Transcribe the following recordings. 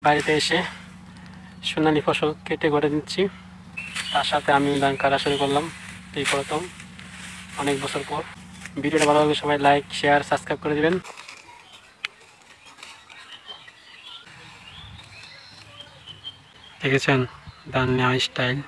বাড়িতে এসে সোনালী ফসল কেটে ঘরে দিচ্ছি। তার সাথে আমি ধান কাটা শুরু করলাম এই প্রথম অনেক বছর পর। ভিডিওটা ভালো লাগলে সবাই লাইক, শেয়ার, সাবস্ক্রাইব করে দিবেন। দেখেছেন ধান নেওয়া স্টাইল।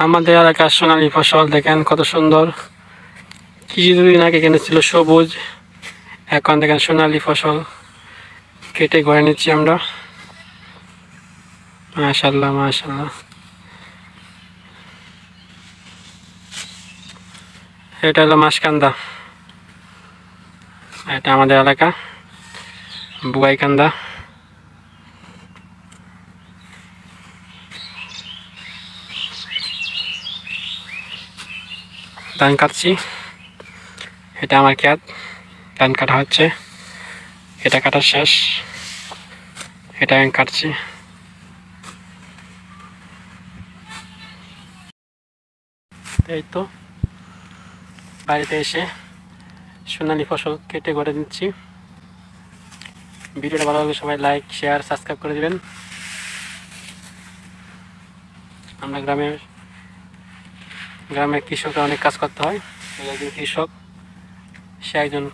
আমাদের এলাকার সোনালী ফসল দেখেন কত সুন্দর। কিছুদিন আগে এখানে ছিল সবুজ, এখন দেখেন সোনালী ফসল কেটে ঘরে নিচ্ছি আমরা। মাশাআল্লাহ মাশাআল্লাহ। এটা হলো মাসকান্দা, এটা আমাদের এলাকা বুগাইকান্দা। ধান কাটছি, এটা আমার ক্ষেত, ধান কাটা হচ্ছে, এটা কাটা শেষ, এটা আমি কাটছি। এই তো বাড়িতে এসে সোনালী ফসল কেটে ঘরে দিচ্ছি। ভিডিওটা ভালো লাগলে সবাই লাইক, শেয়ার, সাবস্ক্রাইব করে দিবেন। আমরা গ্রামের কৃষকরা অনেক কাজ করতে হয়। একজন কৃষক, সে একজন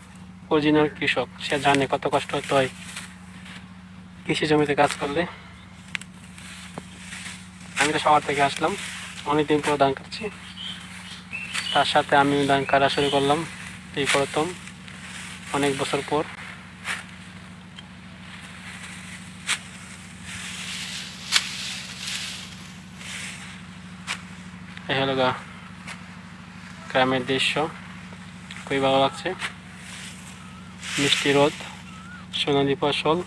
অরিজিনাল কৃষক, সে জানে কত কষ্ট করতে হয় কৃষি জমিতে কাজ করলে। আমি তো শহর থেকে আসলাম, অনেকদিন পর ধান কাটছি। তার সাথে আমি ধান কাটা শুরু করলাম এই প্রথম অনেক বছর পর। এই হলো গ্রামের দৃশ্য, খুবই ভালো লাগছে। মিষ্টি রোদ, সোনালী ফসল,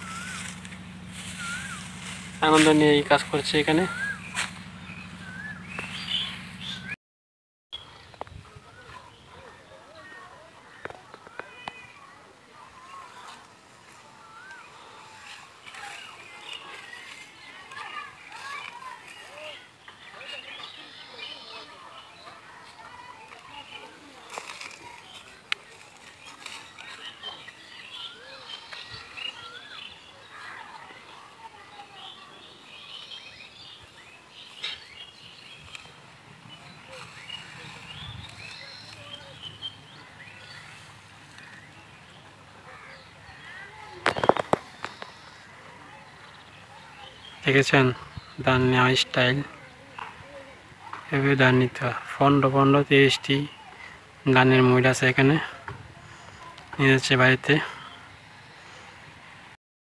আনন্দ নিয়ে এই কাজ করছে এখানে। দেখেছেন ধান নেওয়া স্টাইল, এভাবে ধান নিতে হয়। 15-30টি ধানের মহিলা আছে এখানে নিয়ে যাচ্ছে বাড়িতে।